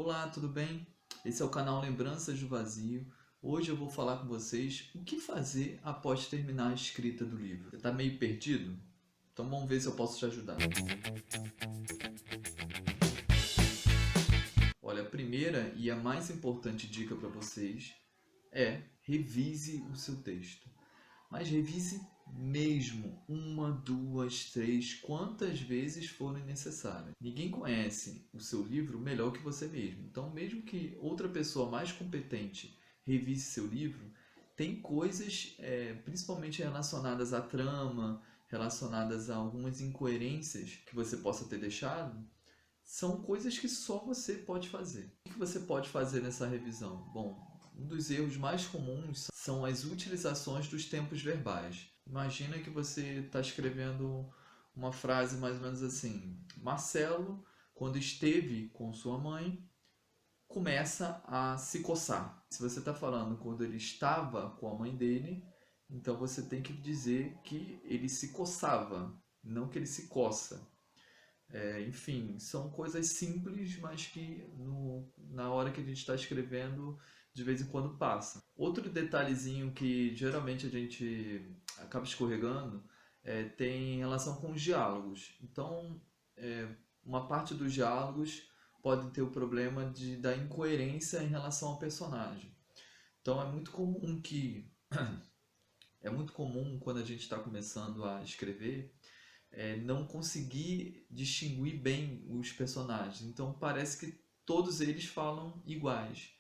Olá, tudo bem? Esse é o canal Lembranças do Vazio. Hoje eu vou falar com vocês o que fazer após terminar a escrita do livro. Você está meio perdido? Então vamos ver se eu posso te ajudar. Olha, a primeira e a mais importante dica para vocês é revise o seu texto. Mas revise mesmo uma, duas, três, quantas vezes forem necessárias. Ninguém conhece o seu livro melhor que você mesmo. Então, mesmo que outra pessoa mais competente revise seu livro, tem coisas, principalmente relacionadas à trama, relacionadas a algumas incoerências que você possa ter deixado, são coisas que só você pode fazer. O que você pode fazer nessa revisão? Bom, um dos erros mais comuns são as utilizações dos tempos verbais. Imagina que você está escrevendo uma frase mais ou menos assim: Marcelo, quando esteve com sua mãe, começa a se coçar. Se você está falando quando ele estava com a mãe dele, então você tem que dizer que ele se coçava, não que ele se coça. Enfim, são coisas simples, mas que na hora que a gente está escrevendo, de vez em quando passa. Outro detalhezinho que geralmente a gente acaba escorregando tem relação com os diálogos. Então, uma parte dos diálogos pode ter o problema da incoerência em relação ao personagem. Então, é muito comum quando a gente está começando a escrever não conseguir distinguir bem os personagens. Então parece que todos eles falam iguais.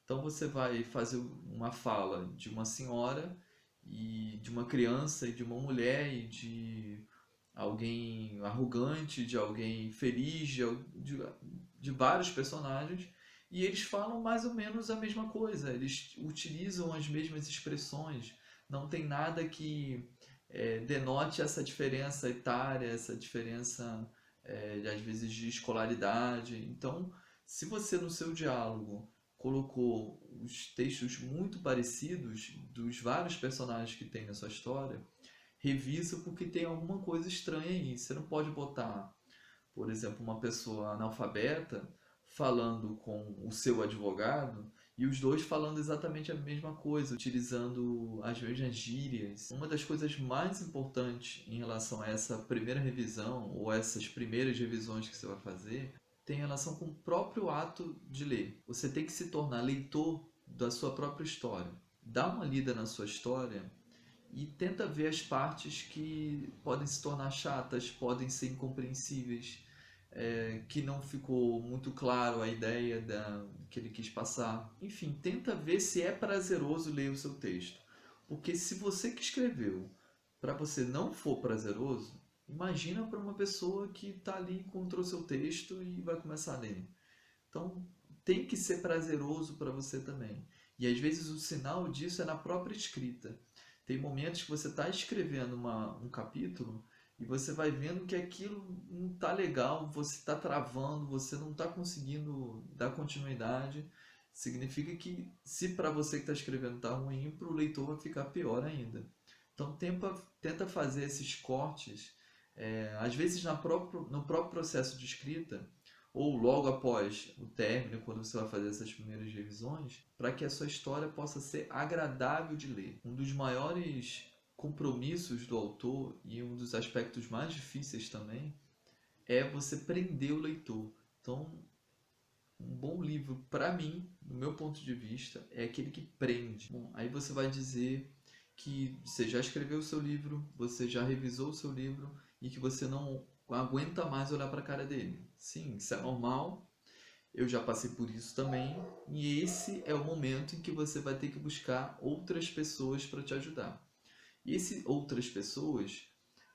Então você vai fazer uma fala de uma senhora e de uma criança e de uma mulher e de alguém arrogante, de alguém feliz, de vários personagens, e eles falam mais ou menos a mesma coisa, eles utilizam as mesmas expressões, não tem nada que denote essa diferença etária, essa diferença às vezes de escolaridade. Então, se você no seu diálogo colocou os textos muito parecidos dos vários personagens que tem na sua história, revisa porque tem alguma coisa estranha aí. Você não pode botar, por exemplo, uma pessoa analfabeta falando com o seu advogado e os dois falando exatamente a mesma coisa, utilizando as mesmas gírias. Uma das coisas mais importantes em relação a essa primeira revisão ou essas primeiras revisões que você vai fazer tem relação com o próprio ato de ler. Você tem que se tornar leitor da sua própria história. Dá uma lida na sua história e tenta ver as partes que podem se tornar chatas, podem ser incompreensíveis, que não ficou muito claro a ideia que ele quis passar. Enfim, tenta ver se é prazeroso ler o seu texto. Porque se você que escreveu para você não for prazeroso, imagina para uma pessoa que está ali, encontrou seu texto e vai começar a ler. Então, tem que ser prazeroso para você também. E às vezes o sinal disso é na própria escrita. Tem momentos que você está escrevendo um capítulo e você vai vendo que aquilo não está legal, você está travando, você não está conseguindo dar continuidade. Significa que se para você que está escrevendo está ruim, para o leitor vai ficar pior ainda. Então tenta fazer esses cortes, às vezes no próprio processo de escrita, ou logo após o término, quando você vai fazer essas primeiras revisões, para que a sua história possa ser agradável de ler. Um dos maiores compromissos do autor e um dos aspectos mais difíceis também é você prender o leitor. Então, um bom livro, para mim, no meu ponto de vista, é aquele que prende. Bom, aí você vai dizer que você já escreveu o seu livro, você já revisou o seu livro e que você não aguenta mais olhar para a cara dele. Sim, isso é normal. Eu já passei por isso também. E esse é o momento em que você vai ter que buscar outras pessoas para te ajudar. E essas outras pessoas,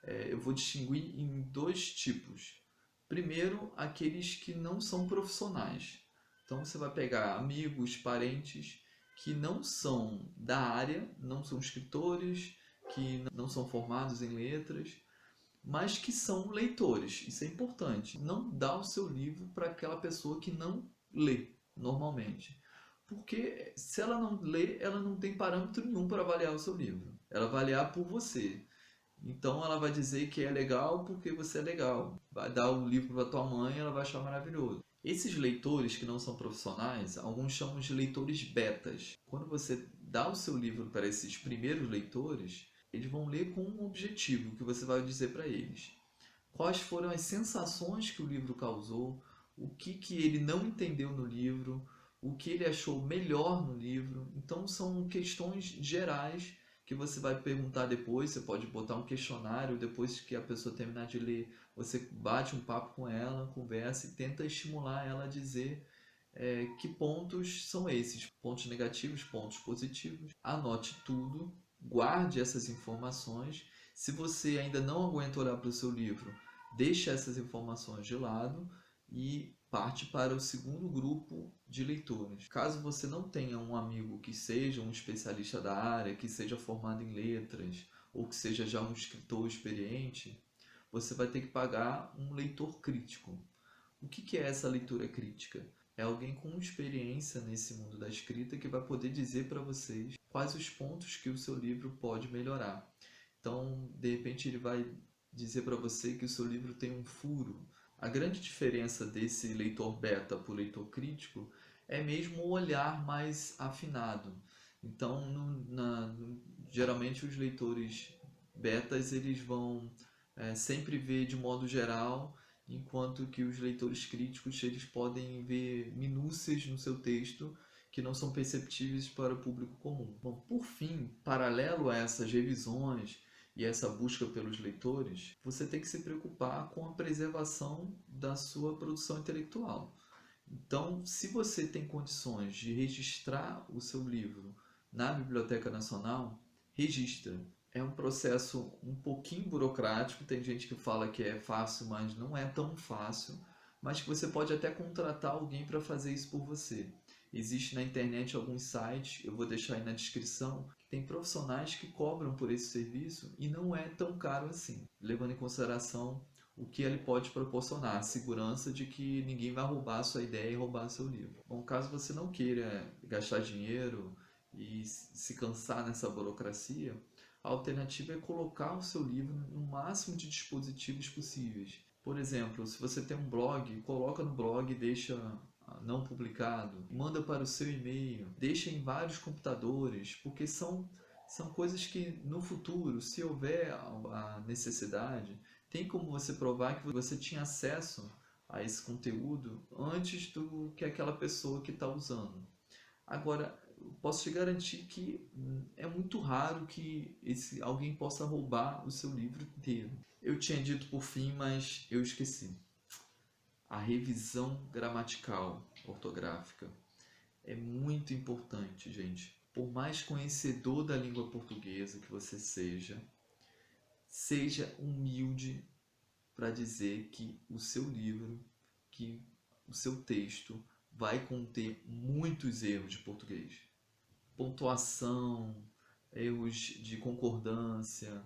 eu vou distinguir em dois tipos. Primeiro, aqueles que não são profissionais. Então você vai pegar amigos, parentes que não são da área, não são escritores, que não são formados em letras, mas que são leitores. Isso é importante. Não dá o seu livro para aquela pessoa que não lê normalmente. Porque se ela não lê, ela não tem parâmetro nenhum para avaliar o seu livro. Ela vai avaliar por você. Então ela vai dizer que é legal porque você é legal. Vai dar o livro para tua mãe, ela vai achar maravilhoso. Esses leitores que não são profissionais, alguns chamam de leitores betas. Quando você dá o seu livro para esses primeiros leitores, eles vão ler com um objetivo que você vai dizer para eles. Quais foram as sensações que o livro causou, o que ele não entendeu no livro, o que ele achou melhor no livro. Então são questões gerais que você vai perguntar depois, você pode botar um questionário depois que a pessoa terminar de ler, você bate um papo com ela, conversa e tenta estimular ela a dizer que pontos são esses, pontos negativos, pontos positivos. Anote tudo, guarde essas informações. Se você ainda não aguenta olhar para o seu livro, deixe essas informações de lado e parte para o segundo grupo de leitores. Caso você não tenha um amigo que seja um especialista da área, que seja formado em letras ou que seja já um escritor experiente, você vai ter que pagar um leitor crítico. O que é essa leitura crítica? É alguém com experiência nesse mundo da escrita que vai poder dizer para vocês quais os pontos que o seu livro pode melhorar. Então, de repente, ele vai dizer para você que o seu livro tem um furo. A grande diferença desse leitor beta para o leitor crítico é mesmo o olhar mais afinado. Então, geralmente os leitores betas eles vão sempre ver de modo geral, enquanto que os leitores críticos eles podem ver minúcias no seu texto que não são perceptíveis para o público comum. Bom, por fim, paralelo a essas revisões e essa busca pelos leitores, você tem que se preocupar com a preservação da sua produção intelectual. Então, se você tem condições de registrar o seu livro na Biblioteca Nacional, registra. É um processo um pouquinho burocrático, tem gente que fala que é fácil, mas não é tão fácil, mas que você pode até contratar alguém para fazer isso por você. Existe na internet alguns sites, eu vou deixar aí na descrição, que tem profissionais que cobram por esse serviço e não é tão caro assim, levando em consideração o que ele pode proporcionar, a segurança de que ninguém vai roubar a sua ideia e roubar seu livro. Bom, caso você não queira gastar dinheiro e se cansar nessa burocracia, a alternativa é colocar o seu livro no máximo de dispositivos possíveis. Por exemplo, se você tem um blog, coloca no blog e deixa não publicado, manda para o seu e-mail, deixa em vários computadores, porque são coisas que no futuro, se houver a necessidade, tem como você provar que você tinha acesso a esse conteúdo antes do que aquela pessoa que está usando. Agora, posso te garantir que é muito raro que alguém possa roubar o seu livro inteiro. Eu tinha dito por fim, mas eu esqueci. A revisão gramatical ortográfica é muito importante, gente. Por mais conhecedor da língua portuguesa que você seja humilde para dizer que o seu livro, que o seu texto vai conter muitos erros de português. Pontuação, erros de concordância,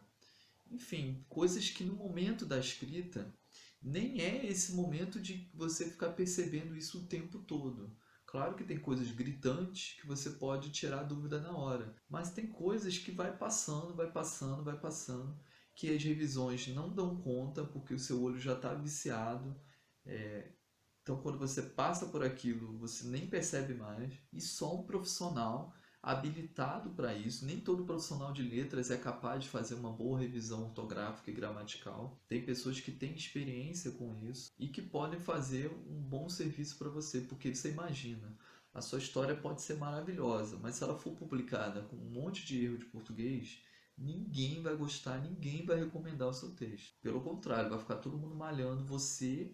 enfim, coisas que no momento da escrita nem é esse momento de você ficar percebendo isso o tempo todo. Claro que tem coisas gritantes que você pode tirar dúvida na hora, mas tem coisas que vai passando, vai passando, vai passando, que as revisões não dão conta porque o seu olho já está viciado. Então, quando você passa por aquilo, você nem percebe mais. E só um profissional habilitado para isso, nem todo profissional de letras é capaz de fazer uma boa revisão ortográfica e gramatical. Tem pessoas que têm experiência com isso e que podem fazer um bom serviço para você, porque você imagina, a sua história pode ser maravilhosa, mas se ela for publicada com um monte de erro de português, ninguém vai gostar, ninguém vai recomendar o seu texto. Pelo contrário, vai ficar todo mundo malhando você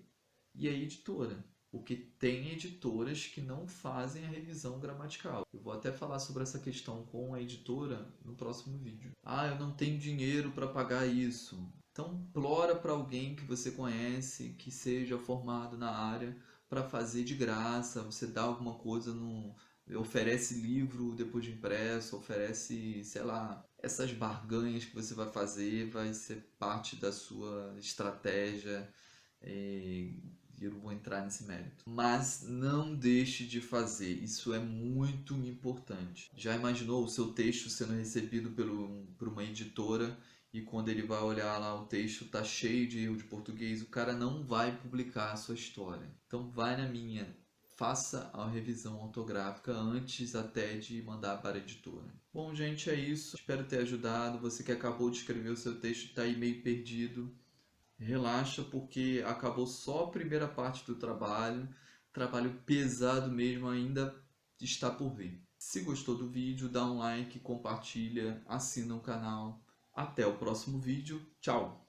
e a editora, porque tem editoras que não fazem a revisão gramatical. Eu vou até falar sobre essa questão com a editora no próximo vídeo. Ah, eu não tenho dinheiro para pagar isso. Então, implora para alguém que você conhece, que seja formado na área, para fazer de graça. Você dá alguma coisa oferece livro depois de impresso, oferece, sei lá, essas barganhas que você vai fazer, vai ser parte da sua estratégia. Eu não vou entrar nesse mérito. Mas não deixe de fazer, isso é muito importante. Já imaginou o seu texto sendo recebido por uma editora e quando ele vai olhar lá o texto tá cheio de erro de português, o cara não vai publicar a sua história. Então vai na minha, faça a revisão ortográfica antes até de mandar para a editora. Bom, gente, é isso. Espero ter ajudado. Você que acabou de escrever o seu texto está aí meio perdido, relaxa, porque acabou só a primeira parte do trabalho. Trabalho pesado mesmo ainda está por vir. Se gostou do vídeo, dá um like, compartilha, assina o canal. Até o próximo vídeo. Tchau!